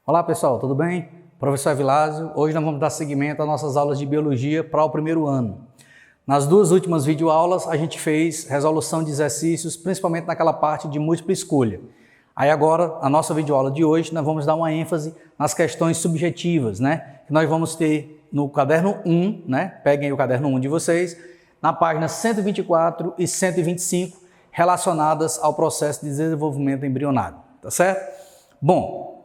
Olá pessoal, tudo bem? Professor Evilásio, hoje nós vamos dar seguimento às nossas aulas de Biologia para o primeiro ano. Nas duas últimas videoaulas a gente fez resolução de exercícios, principalmente naquela parte de múltipla escolha. Aí agora, a nossa videoaula de hoje, nós vamos dar uma ênfase nas questões subjetivas, né? Que nós vamos ter no caderno 1, né? Peguem aí o caderno 1 de vocês, na página 124 e 125, relacionadas ao processo de desenvolvimento embrionário, tá certo? Bom,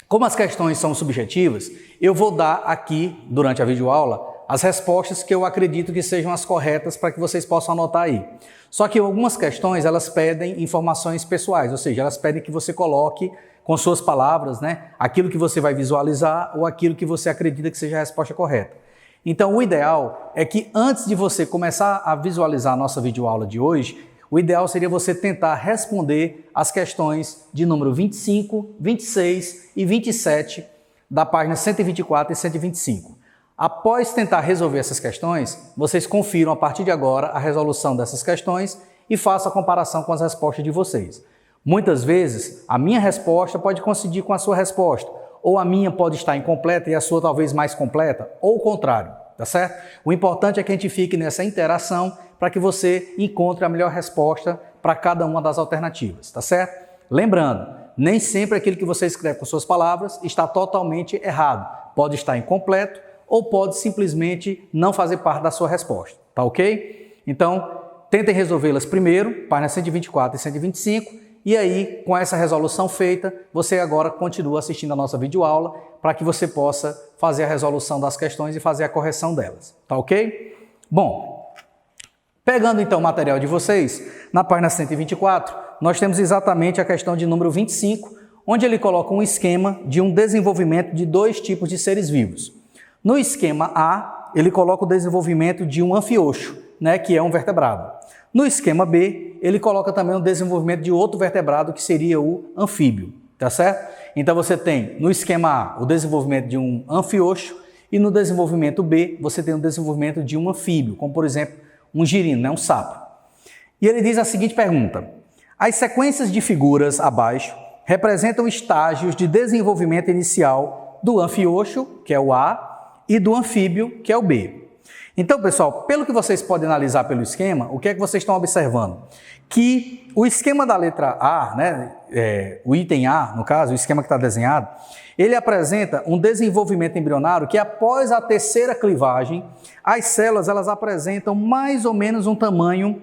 como as questões são subjetivas, eu vou dar aqui, durante a videoaula, as respostas que eu acredito que sejam as corretas para que vocês possam anotar aí. Só que algumas questões, elas pedem informações pessoais, ou seja, elas pedem que você coloque com suas palavras, né, aquilo que você vai visualizar ou aquilo que você acredita que seja a resposta correta. Então, o ideal é que antes de você começar a visualizar a nossa videoaula de hoje, o ideal seria você tentar responder as questões de número 25, 26 e 27 da página 124 e 125. Após tentar resolver essas questões, vocês confiram a partir de agora a resolução dessas questões e façam a comparação com as respostas de vocês. Muitas vezes, a minha resposta pode coincidir com a sua resposta, ou a minha pode estar incompleta e a sua talvez mais completa, ou o contrário, tá certo? O importante é que a gente fique nessa interação para que você encontre a melhor resposta para cada uma das alternativas, tá certo? Lembrando, nem sempre aquilo que você escreve com suas palavras está totalmente errado. Pode estar incompleto ou pode simplesmente não fazer parte da sua resposta, tá ok? Então, tentem resolvê-las primeiro, página 124 e 125, e aí, com essa resolução feita, você agora continua assistindo a nossa videoaula para que você possa fazer a resolução das questões e fazer a correção delas, tá ok? Bom, pegando então o material de vocês, na página 124, nós temos exatamente a questão de número 25, onde ele coloca um esquema de um desenvolvimento de dois tipos de seres vivos. No esquema A, ele coloca o desenvolvimento de um anfioxo, né, que é um vertebrado. No esquema B, ele coloca também o desenvolvimento de outro vertebrado, que seria o anfíbio, tá certo? Então você tem no esquema A o desenvolvimento de um anfioxo e no desenvolvimento B você tem o desenvolvimento de um anfíbio, como por exemplo um girino, né, um sapo. E ele diz a seguinte pergunta: as sequências de figuras abaixo representam estágios de desenvolvimento inicial do anfioxo, que é o A, e do anfíbio, que é o B. Então, pessoal, pelo que vocês podem analisar pelo esquema, o que é que vocês estão observando? Que o esquema da letra A, né, o item A, no caso, o esquema que está desenhado, ele apresenta um desenvolvimento embrionário que após a terceira clivagem, as células elas apresentam mais ou menos um tamanho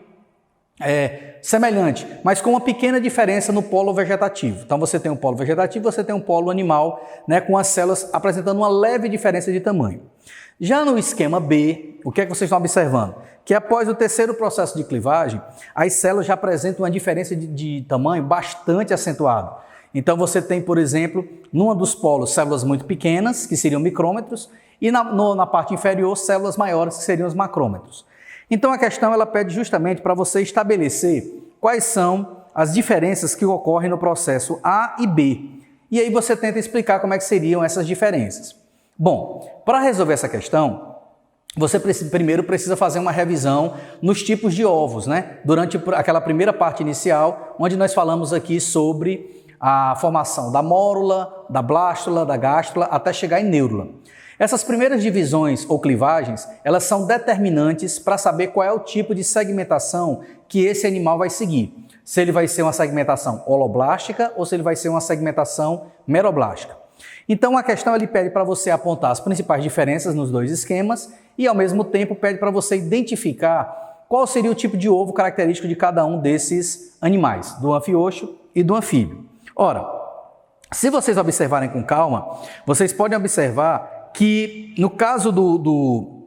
semelhante, mas com uma pequena diferença no polo vegetativo. Então você tem um polo vegetativo, você tem um polo animal, né, com as células apresentando uma leve diferença de tamanho. Já no esquema B, o que é que vocês estão observando? Que após o terceiro processo de clivagem, as células já apresentam uma diferença de tamanho bastante acentuada. Então você tem, por exemplo, numa dos polos, células muito pequenas, que seriam micrômetros, e na parte inferior, células maiores, que seriam os macrômetros. Então a questão ela pede justamente para você estabelecer quais são as diferenças que ocorrem no processo A e B. E aí você tenta explicar como é que seriam essas diferenças. Bom, para resolver essa questão, você primeiro precisa fazer uma revisão nos tipos de ovos, né? Durante aquela primeira parte inicial, onde nós falamos aqui sobre a formação da mórula, da blástula, da gástula, até chegar em neurula. Essas primeiras divisões ou clivagens, elas são determinantes para saber qual é o tipo de segmentação que esse animal vai seguir. Se ele vai ser uma segmentação holoblástica ou se ele vai ser uma segmentação meroblástica. Então a questão ele pede para você apontar as principais diferenças nos dois esquemas e ao mesmo tempo pede para você identificar qual seria o tipo de ovo característico de cada um desses animais, do anfioxo e do anfíbio. Ora, se vocês observarem com calma, vocês podem observar que no caso do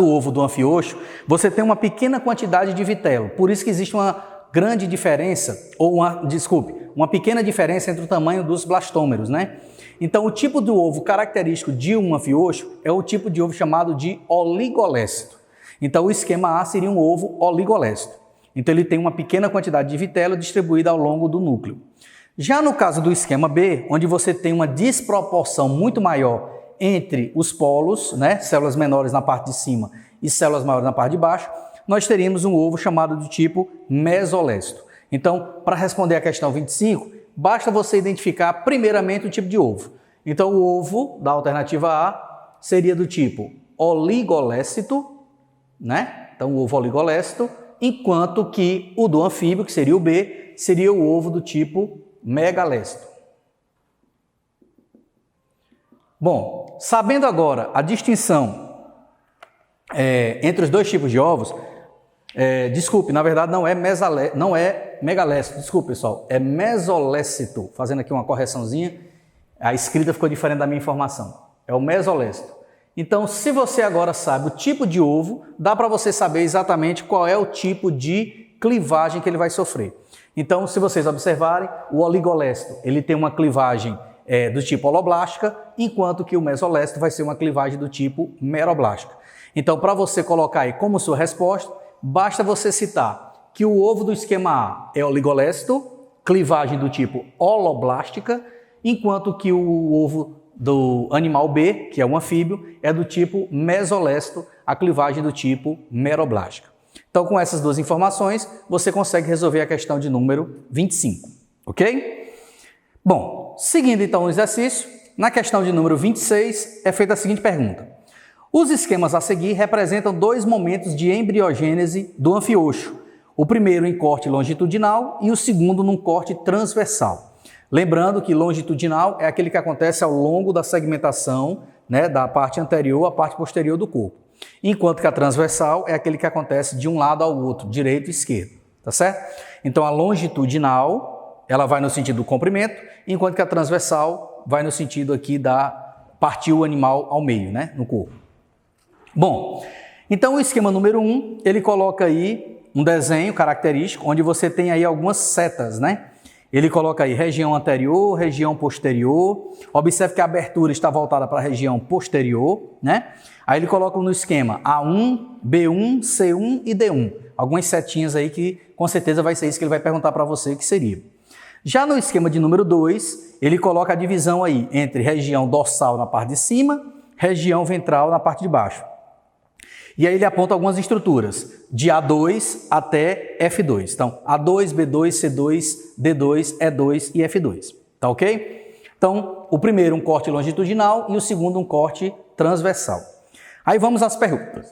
ovo do anfioxo, você tem uma pequena quantidade de vitelo, por isso que existe uma grande diferença, uma pequena diferença entre o tamanho dos blastômeros, né? Então, o tipo do ovo característico de um anfioxo é o tipo de ovo chamado de oligolécito. Então, o esquema A seria um ovo oligolécito. Então, ele tem uma pequena quantidade de vitelo distribuída ao longo do núcleo. Já no caso do esquema B, onde você tem uma desproporção muito maior entre os polos, né, células menores na parte de cima e células maiores na parte de baixo, nós teríamos um ovo chamado de tipo mesolécito. Então, para responder a questão 25, basta você identificar primeiramente o tipo de ovo. Então, o ovo da alternativa A seria do tipo oligolécito, né? Então, o ovo oligolécito, enquanto que o do anfíbio, que seria o B, seria o ovo do tipo megalécito. Bom, sabendo agora a distinção entre os dois tipos de ovos, desculpe, na verdade não é megalécito, desculpe pessoal, é mesolécito, fazendo aqui uma correçãozinha, a escrita ficou diferente da minha informação, é o mesolécito. Então, se você agora sabe o tipo de ovo, dá para você saber exatamente qual é o tipo de clivagem que ele vai sofrer. Então, se vocês observarem, o oligolécito, ele tem uma clivagem do tipo holoblástica, enquanto que o mesolécito vai ser uma clivagem do tipo meroblástica. Então, para você colocar aí como sua resposta, basta você citar que o ovo do esquema A é oligolécito, clivagem do tipo holoblástica, enquanto que o ovo do animal B, que é um anfíbio, é do tipo mesolécito, a clivagem do tipo meroblástica. Então, com essas duas informações, você consegue resolver a questão de número 25, ok? Bom, seguindo então o exercício, na questão de número 26 é feita a seguinte pergunta. Os esquemas a seguir representam dois momentos de embriogênese do anfioxo, o primeiro em corte longitudinal e o segundo num corte transversal. Lembrando que longitudinal é aquele que acontece ao longo da segmentação, né, da parte anterior à parte posterior do corpo, enquanto que a transversal é aquele que acontece de um lado ao outro, direito e esquerdo, tá certo? Então a longitudinal, ela vai no sentido do comprimento, enquanto que a transversal vai no sentido aqui da partir o animal ao meio, né, no corpo. Bom, então o esquema número 1, ele coloca aí um desenho característico, onde você tem aí algumas setas, né? Ele coloca aí região anterior, região posterior. Observe que a abertura está voltada para a região posterior, né? Aí ele coloca no esquema A1, B1, C1 e D1. Algumas setinhas aí que com certeza vai ser isso que ele vai perguntar para você que seria. Já no esquema de número 2, ele coloca a divisão aí entre região dorsal na parte de cima, região ventral na parte de baixo. E aí ele aponta algumas estruturas, de A2 até F2. Então, A2, B2, C2, D2, E2 e F2. Tá ok? Então, o primeiro um corte longitudinal e o segundo um corte transversal. Aí vamos às perguntas.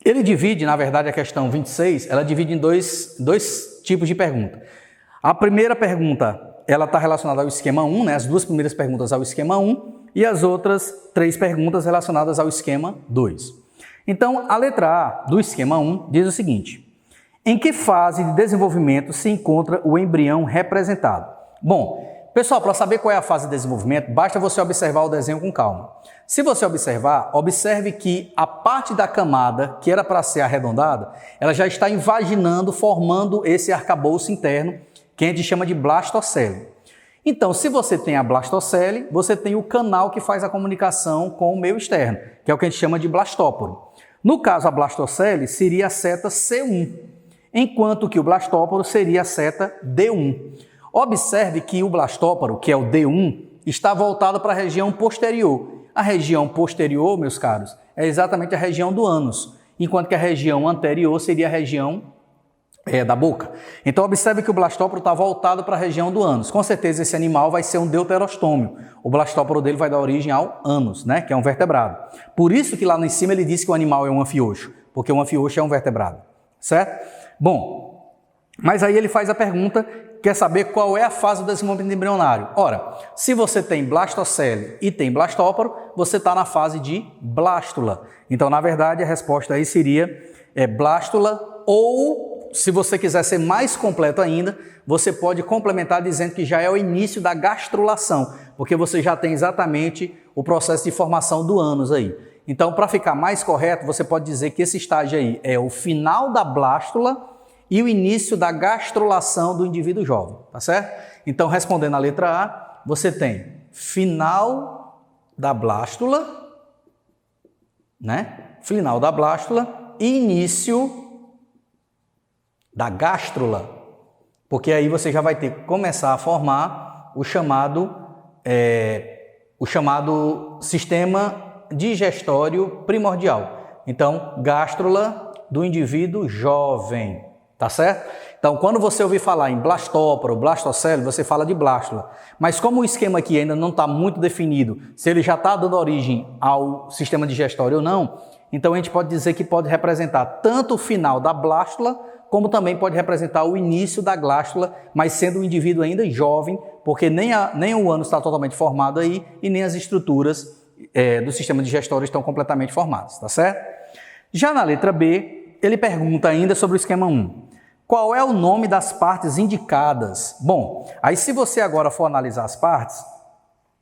Ele divide, na verdade, a questão 26, ela divide em dois tipos de pergunta. A primeira pergunta, ela está relacionada ao esquema 1, né? As duas primeiras perguntas ao esquema 1 e as outras 3 perguntas relacionadas ao esquema 2. Então, a letra A do esquema 1 diz o seguinte: em que fase de desenvolvimento se encontra o embrião representado? Bom, pessoal, para saber qual é a fase de desenvolvimento, basta você observar o desenho com calma. Se você observar, observe que a parte da camada, que era para ser arredondada, ela já está invaginando, formando esse arcabouço interno, que a gente chama de blastocele. Então, se você tem a blastocele, você tem o canal que faz a comunicação com o meio externo, que é o que a gente chama de blastóporo. No caso, a blastocele seria a seta C1, enquanto que o blastóporo seria a seta D1. Observe que o blastóporo, que é o D1, está voltado para a região posterior. A região posterior, meus caros, é exatamente a região do ânus, enquanto que a região anterior seria a região da boca. Então, observe que o blastóporo está voltado para a região do ânus. Com certeza, esse animal vai ser um deuterostômio. O blastóporo dele vai dar origem ao ânus, né, que é um vertebrado. Por isso que lá em cima ele diz que o animal é um anfioxo, porque o anfioxo é um vertebrado, certo? Bom, mas aí ele faz a pergunta, quer saber qual é a fase do desenvolvimento embrionário. Ora, se você tem blastocele e tem blastóporo, você está na fase de blástula. Então, na verdade, a resposta aí seria blástula ou... Se você quiser ser mais completo ainda, você pode complementar dizendo que já é o início da gastrulação, porque você já tem exatamente o processo de formação do ânus aí. Então, para ficar mais correto, você pode dizer que esse estágio aí é o final da blástula e o início da gastrulação do indivíduo jovem, tá certo? Então, respondendo a letra A, você tem final da blástula, né? Final da blástula e início da gástrula, porque aí você já vai ter que começar a formar o chamado sistema digestório primordial. Então, gástrula do indivíduo jovem, tá certo? Então, quando você ouvir falar em blastóporo, blastocele, você fala de blástula. Mas como o esquema aqui ainda não está muito definido, se ele já está dando origem ao sistema digestório ou não, então a gente pode dizer que pode representar tanto o final da blástula, como também pode representar o início da glástula, mas sendo um indivíduo ainda jovem, porque nem o ânus está totalmente formado aí e nem as estruturas do sistema digestório estão completamente formadas, tá certo? Já na letra B, ele pergunta ainda sobre o esquema 1. Qual é o nome das partes indicadas? Bom, aí se você agora for analisar as partes,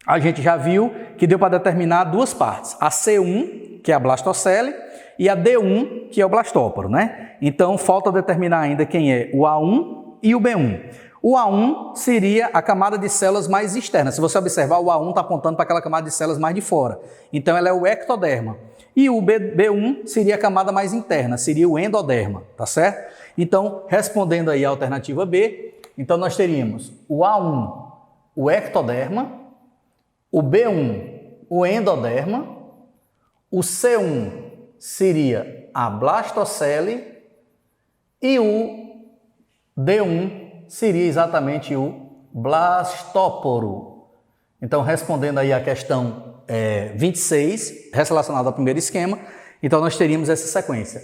a gente já viu que deu para determinar duas partes. A C1, que é a blastocele, e a D1, que é o blastóporo, né? Então, falta determinar ainda quem é o A1 e o B1. O A1 seria a camada de células mais externa. Se você observar, o A1 está apontando para aquela camada de células mais de fora. Então, ela é o ectoderma. E o B1 seria a camada mais interna, seria o endoderma, tá certo? Então, respondendo aí a alternativa B, então nós teríamos o A1, o ectoderma, o B1, o endoderma, o C1 seria a blastocele e o D1 seria exatamente o blastóporo. Então, respondendo aí a questão 26, relacionada ao primeiro esquema, então nós teríamos essa sequência: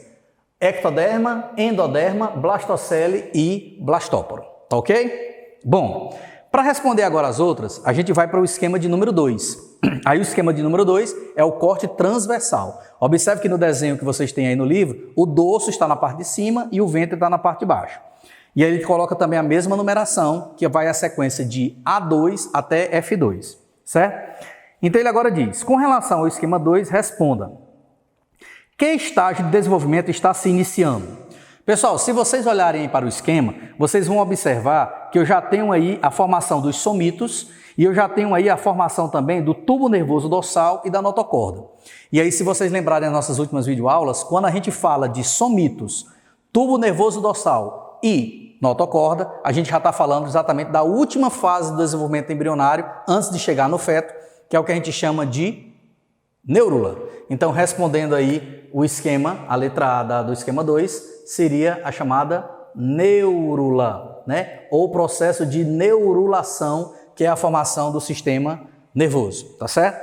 ectoderma, endoderma, blastocele e blastóporo, tá ok? Bom, para responder agora as outras, a gente vai para o esquema de número 2. Aí o esquema de número 2 é o corte transversal. Observe que no desenho que vocês têm aí no livro, o dorso está na parte de cima e o ventre está na parte de baixo. E aí ele coloca também a mesma numeração, que vai a sequência de A2 até F2, certo? Então ele agora diz, com relação ao esquema 2, responda: que estágio de desenvolvimento está se iniciando? Pessoal, se vocês olharem para o esquema, vocês vão observar que eu já tenho aí a formação dos somitos e eu já tenho aí a formação também do tubo nervoso dorsal e da notocorda. E aí, se vocês lembrarem das nossas últimas videoaulas, quando a gente fala de somitos, tubo nervoso dorsal e notocorda, a gente já está falando exatamente da última fase do desenvolvimento embrionário antes de chegar no feto, que é o que a gente chama de neurula. Então, respondendo aí o esquema, a letra A do esquema 2, seria a chamada neurula, né? Ou processo de neurulação, que é a formação do sistema nervoso, tá certo?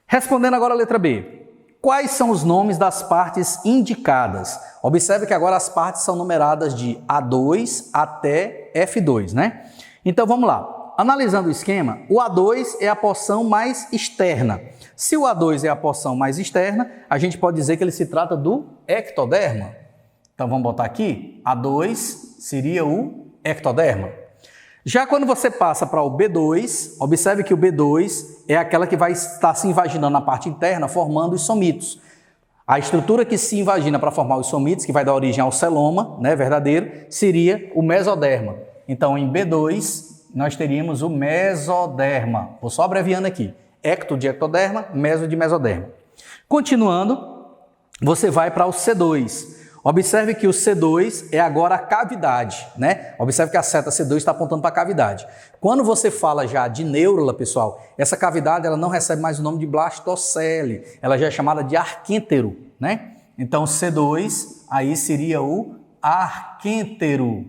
Respondendo agora a letra B. Quais são os nomes das partes indicadas? Observe que agora as partes são numeradas de A2 até F2, né? Então, vamos lá. Analisando o esquema, o A2 é a porção mais externa. Se o A2 é a porção mais externa, a gente pode dizer que ele se trata do ectoderma. Então vamos botar aqui, A2 seria o ectoderma. Já quando você passa para o B2, observe que o B2 é aquela que vai estar se invaginando na parte interna, formando os somitos. A estrutura que se invagina para formar os somitos, que vai dar origem ao celoma, né, verdadeiro, seria o mesoderma. Então em B2, nós teríamos o mesoderma. Vou só abreviando aqui. Ecto de ectoderma, meso de mesoderma. Continuando, você vai para o C2. Observe que o C2 é agora a cavidade, né? Observe que a seta C2 está apontando para a cavidade. Quando você fala já de neurula, pessoal, essa cavidade ela não recebe mais o nome de blastocele, ela já é chamada de arquêntero, né? Então C2 aí seria o arquêntero,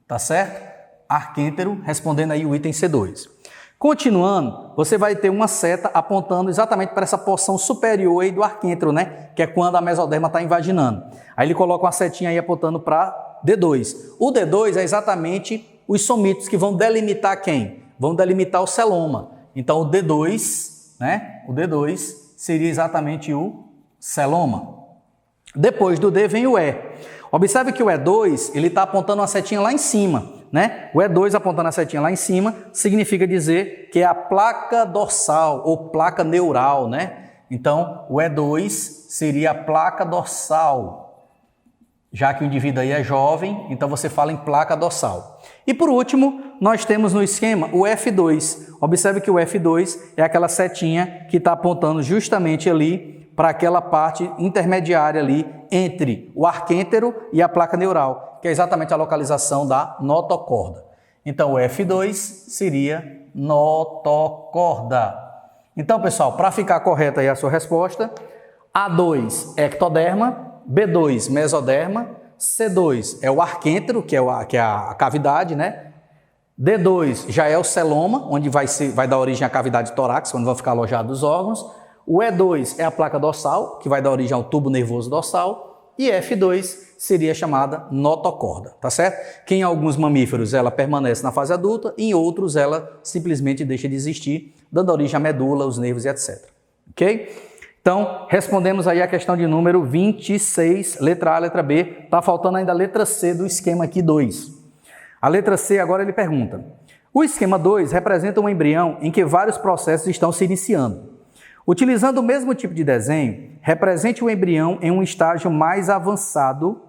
tá certo? Arquêntero, respondendo aí o item C2. Continuando, você vai ter uma seta apontando exatamente para essa porção superior aí do arquêntero, né? Que é quando a mesoderma está invaginando. Aí ele coloca uma setinha aí apontando para D2. O D2 é exatamente os somitos que vão delimitar quem? Vão delimitar o celoma. Então o D2, né? O D2 seria exatamente o celoma. Depois do D vem o E. Observe que o E2, ele está apontando uma setinha lá em cima, né? O E2 apontando a setinha lá em cima significa dizer que é a placa dorsal ou placa neural, né? Então, o E2 seria a placa dorsal. Já que o indivíduo aí é jovem, então você fala em placa dorsal. E por último, nós temos no esquema o F2. Observe que o F2 é aquela setinha que está apontando justamente ali para aquela parte intermediária ali entre o arquêntero e a placa neural, que é exatamente a localização da notocorda. Então, o F2 seria notocorda. Então, pessoal, para ficar correta aí a sua resposta, A2, ectoderma, B2, mesoderma, C2 é o arquêntero, que é a cavidade, né? D2 já é o celoma, onde vai dar origem à cavidade torácica, onde vão ficar alojados os órgãos. O E2 é a placa dorsal, que vai dar origem ao tubo nervoso dorsal. E F2 seria chamada notocorda, tá certo? Que em alguns mamíferos ela permanece na fase adulta, em outros ela simplesmente deixa de existir, dando origem à medula, os nervos e etc. Ok? Então, respondemos aí a questão de número 26, letra A, letra B. Tá faltando ainda a letra C do esquema aqui 2. A letra C agora ele pergunta: o esquema 2 representa um embrião em que vários processos estão se iniciando. Utilizando o mesmo tipo de desenho, represente o embrião em um estágio mais avançado,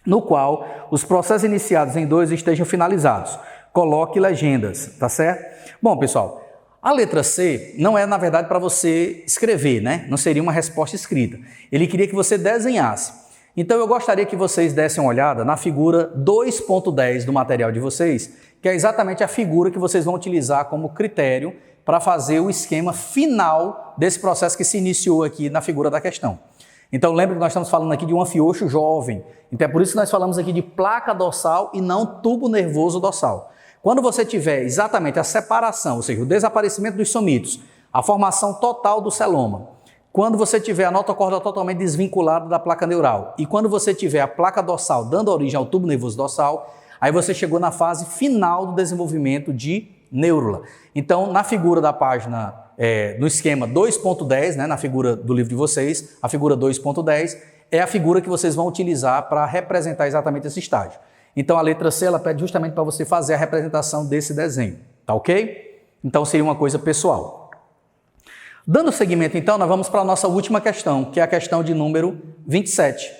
no qual os processos iniciados em 2 estejam finalizados. Coloque legendas, tá certo? Bom, pessoal, a letra C não é, na verdade, para você escrever, né? Não seria uma resposta escrita. Ele queria que você desenhasse. Então, eu gostaria que vocês dessem uma olhada na figura 2.10 do material de vocês, que é exatamente a figura que vocês vão utilizar como critério para fazer o esquema final desse processo que se iniciou aqui na figura da questão. Então, lembre que nós estamos falando aqui de um anfioxo jovem. Então, é por isso que nós falamos aqui de placa dorsal e não tubo nervoso dorsal. Quando você tiver exatamente a separação, ou seja, o desaparecimento dos somitos, a formação total do celoma, quando você tiver a notocorda totalmente desvinculada da placa neural e quando você tiver a placa dorsal dando origem ao tubo nervoso dorsal, aí você chegou na fase final do desenvolvimento de neurula. Então, na figura da página, no esquema 2.10, né, na figura do livro de vocês, a figura 2.10 é a figura que vocês vão utilizar para representar exatamente esse estágio. Então, a letra C, ela pede justamente para você fazer a representação desse desenho, tá ok? Então, seria uma coisa pessoal. Dando seguimento, então, nós vamos para a nossa última questão, que é a questão de número 27.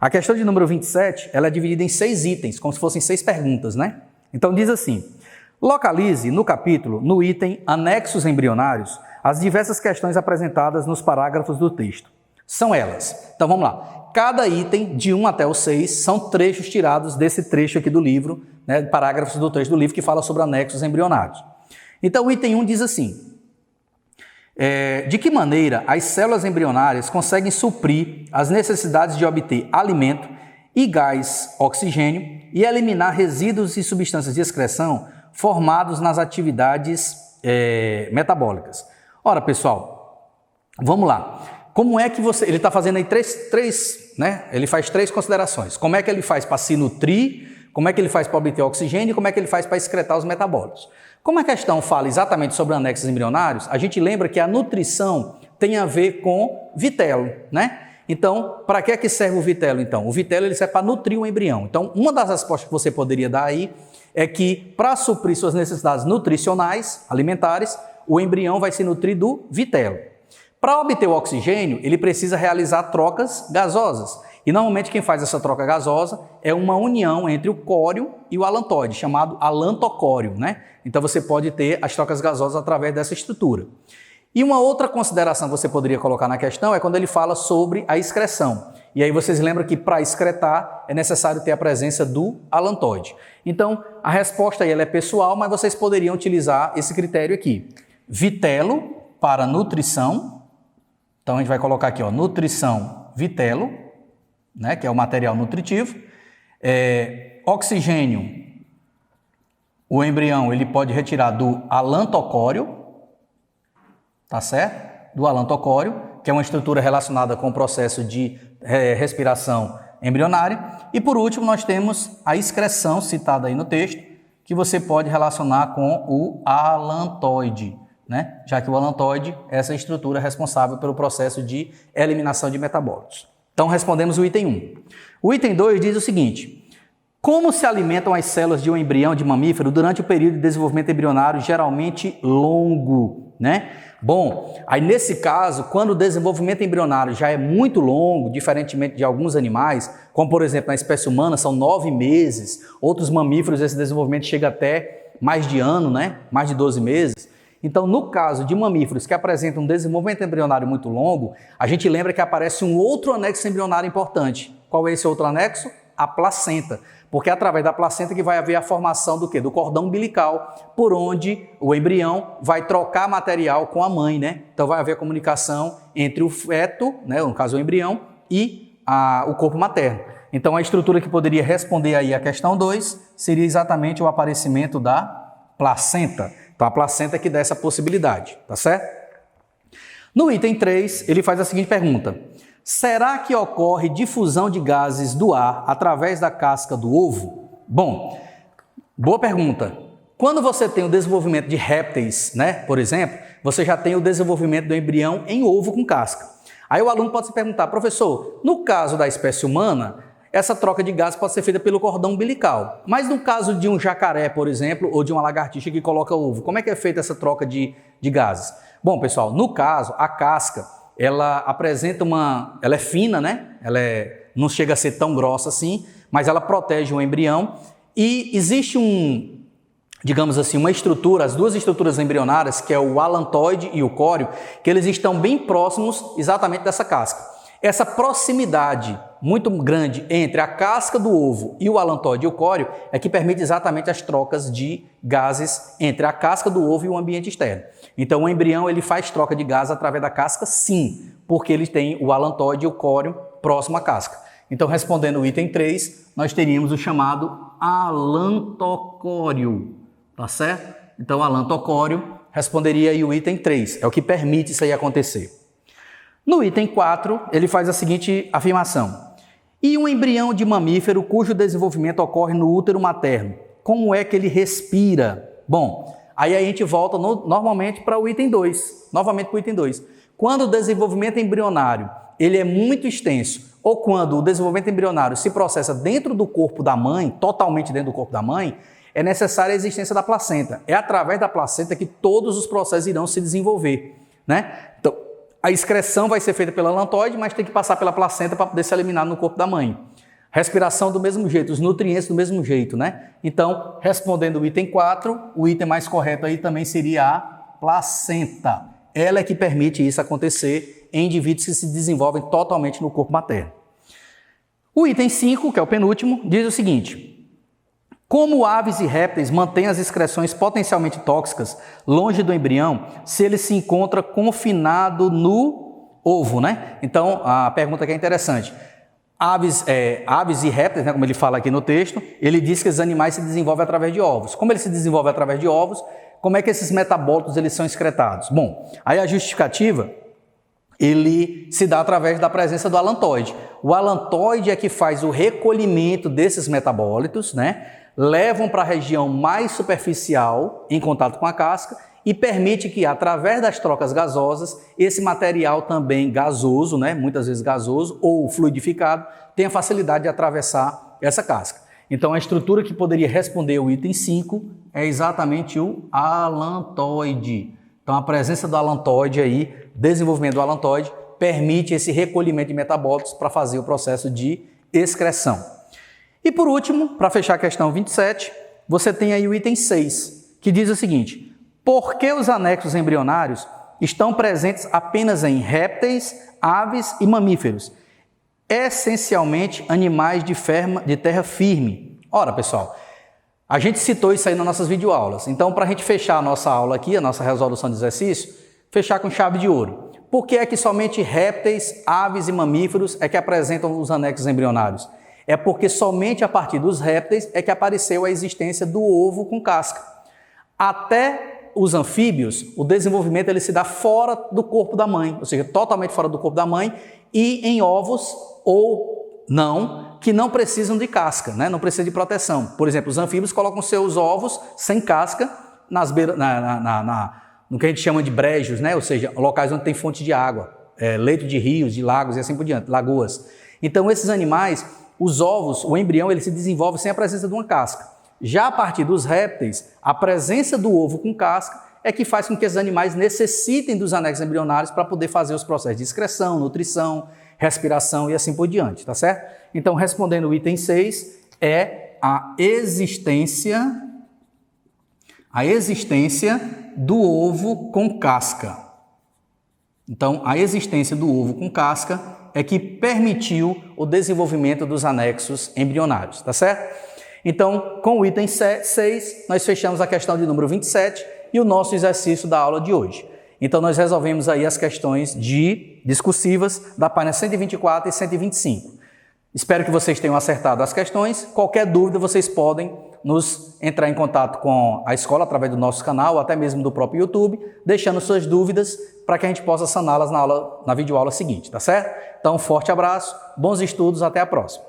A questão de número 27, ela é dividida em 6 itens, como se fossem 6 perguntas, né? Então, diz assim: localize no capítulo, no item anexos embrionários, as diversas questões apresentadas nos parágrafos do texto. São elas. Então, vamos lá. Cada item, de 1 até o 6, são trechos tirados desse trecho aqui do livro, né, parágrafos do trecho do livro que fala sobre anexos embrionários. Então, o item 1 diz assim: de que maneira as células embrionárias conseguem suprir as necessidades de obter alimento e gás oxigênio e eliminar resíduos e substâncias de excreção formados nas atividades metabólicas? Ora, pessoal, vamos lá. Como é que você... Ele está fazendo aí três, né? Ele faz 3 considerações. Como é que ele faz para se nutrir, como é que ele faz para obter oxigênio e como é que ele faz para excretar os metabólitos. Como a questão fala exatamente sobre anexos embrionários, a gente lembra que a nutrição tem a ver com vitelo, né? Então, para que serve o vitelo, então? O vitelo ele serve para nutrir o embrião. Então, uma das respostas que você poderia dar aí é que, para suprir suas necessidades nutricionais, alimentares, o embrião vai se nutrir do vitelo. Para obter o oxigênio, ele precisa realizar trocas gasosas. E normalmente quem faz essa troca gasosa é uma união entre o córeo e o alantoide, chamado alantocóreo, né? Então você pode ter as trocas gasosas através dessa estrutura. E uma outra consideração que você poderia colocar na questão é quando ele fala sobre a excreção. E aí vocês lembram que para excretar é necessário ter a presença do alantoide. Então a resposta aí ela é pessoal, mas vocês poderiam utilizar esse critério aqui. Vitelo para nutrição. Então a gente vai colocar aqui, ó, nutrição vitelo, né, que é o material nutritivo. Oxigênio, o embrião ele pode retirar do alantocóreo, tá certo? Do alantocóreo, que é uma estrutura relacionada com o processo de respiração embrionária. E por último nós temos a excreção citada aí no texto, que você pode relacionar com o alantoide, né? Já que o alantoide é essa estrutura responsável pelo processo de eliminação de metabólitos. Então, respondemos o item 1. O item 2 diz o seguinte: como se alimentam as células de um embrião de mamífero durante o período de desenvolvimento embrionário geralmente longo, né? Bom, aí nesse caso, quando o desenvolvimento embrionário já é muito longo, diferentemente de alguns animais, como por exemplo na espécie humana são 9 meses, outros mamíferos esse desenvolvimento chega até mais de ano, né? Mais de 12 meses. Então, no caso de mamíferos que apresentam um desenvolvimento embrionário muito longo, a gente lembra que aparece um outro anexo embrionário importante. Qual é esse outro anexo? A placenta. Porque é através da placenta que vai haver a formação do quê? Do cordão umbilical, por onde o embrião vai trocar material com a mãe, né? Então, vai haver a comunicação entre o feto, né? No caso o embrião, e o corpo materno. Então, a estrutura que poderia responder aí a questão 2 seria exatamente o aparecimento da placenta. Então, a placenta que dá essa possibilidade, tá certo? No item 3, ele faz a seguinte pergunta: será que ocorre difusão de gases do ar através da casca do ovo? Bom, boa pergunta. Quando você tem o desenvolvimento de répteis, né, por exemplo, você já tem o desenvolvimento do embrião em ovo com casca. Aí o aluno pode se perguntar: professor, no caso da espécie humana, essa troca de gases pode ser feita pelo cordão umbilical. Mas no caso de um jacaré, por exemplo, ou de uma lagartixa que coloca ovo, como é que é feita essa troca de gases? Bom, pessoal, no caso, a casca, ela apresenta ela é fina, né? Não chega a ser tão grossa assim, mas ela protege o embrião e existe digamos assim, uma estrutura, as duas estruturas embrionárias, que é o alantoide e o córeo, que eles estão bem próximos exatamente dessa casca. Essa proximidade muito grande entre a casca do ovo e o alantoide e o córeo é que permite exatamente as trocas de gases entre a casca do ovo e o ambiente externo. Então, o embrião ele faz troca de gases através da casca, sim, porque ele tem o alantoide e o córeo próximo à casca. Então, respondendo o item 3, nós teríamos o chamado alantocóreo, tá certo? Então, alantocóreo responderia aí o item 3, é o que permite isso aí acontecer. No item 4, ele faz a seguinte afirmação: e um embrião de mamífero cujo desenvolvimento ocorre no útero materno, como é que ele respira? Bom, aí a gente volta normalmente para o item 2, novamente para o item 2. Quando o desenvolvimento embrionário ele é muito extenso, ou quando o desenvolvimento embrionário se processa dentro do corpo da mãe, totalmente dentro do corpo da mãe, é necessária a existência da placenta. É através da placenta que todos os processos irão se desenvolver, né? Então, a excreção vai ser feita pela alantoide, mas tem que passar pela placenta para poder ser eliminado no corpo da mãe. Respiração do mesmo jeito, os nutrientes do mesmo jeito, né? Então, respondendo o item 4, o item mais correto aí também seria a placenta. Ela é que permite isso acontecer em indivíduos que se desenvolvem totalmente no corpo materno. O item 5, que é o penúltimo, diz o seguinte: como aves e répteis mantêm as excreções potencialmente tóxicas longe do embrião se ele se encontra confinado no ovo, né? Então, a pergunta aqui é interessante. Aves e répteis, né, como ele fala aqui no texto, ele diz que os animais se desenvolvem através de ovos. Como ele se desenvolve através de ovos, como é que esses metabólitos eles são excretados? Bom, aí a justificativa ele se dá através da presença do alantoide. O alantoide é que faz o recolhimento desses metabólitos, né? Levam para a região mais superficial, em contato com a casca, e permite que, através das trocas gasosas, esse material também gasoso, né, muitas vezes gasoso ou fluidificado, tenha facilidade de atravessar essa casca. Então, a estrutura que poderia responder o item 5 é exatamente o alantoide. Então, a presença do alantoide aí, desenvolvimento do alantoide, permite esse recolhimento de metabólitos para fazer o processo de excreção. E por último, para fechar a questão 27, você tem aí o item 6, que diz o seguinte: por que os anexos embrionários estão presentes apenas em répteis, aves e mamíferos, essencialmente animais de terra firme? Ora, pessoal, a gente citou isso aí nas nossas videoaulas. Então, para a gente fechar a nossa aula aqui, a nossa resolução de exercício, fechar com chave de ouro. Por que é que somente répteis, aves e mamíferos é que apresentam os anexos embrionários? É porque somente a partir dos répteis é que apareceu a existência do ovo com casca. Até os anfíbios, o desenvolvimento ele se dá fora do corpo da mãe, ou seja, totalmente fora do corpo da mãe, e em ovos ou não, que não precisam de casca, né? Não precisam de proteção. Por exemplo, os anfíbios colocam seus ovos sem casca no que a gente chama de brejos, né? Ou seja, locais onde tem fonte de água, leito de rios, de lagos e assim por diante, lagoas. Então, esses animais, os ovos, o embrião, ele se desenvolve sem a presença de uma casca. Já a partir dos répteis, a presença do ovo com casca é que faz com que esses animais necessitem dos anexos embrionários para poder fazer os processos de excreção, nutrição, respiração e assim por diante, tá certo? Então, respondendo o item 6, é a existência do ovo com casca. Então, a existência do ovo com casca é que permitiu o desenvolvimento dos anexos embrionários, tá certo? Então, com o item 6, nós fechamos a questão de número 27 e o nosso exercício da aula de hoje. Então, nós resolvemos aí as questões discursivas da página 124 e 125. Espero que vocês tenham acertado as questões. Qualquer dúvida, vocês podem entrar em contato com a escola através do nosso canal, ou até mesmo do próprio YouTube, deixando suas dúvidas para que a gente possa saná-las na videoaula seguinte, tá certo? Então, um forte abraço, bons estudos, até a próxima.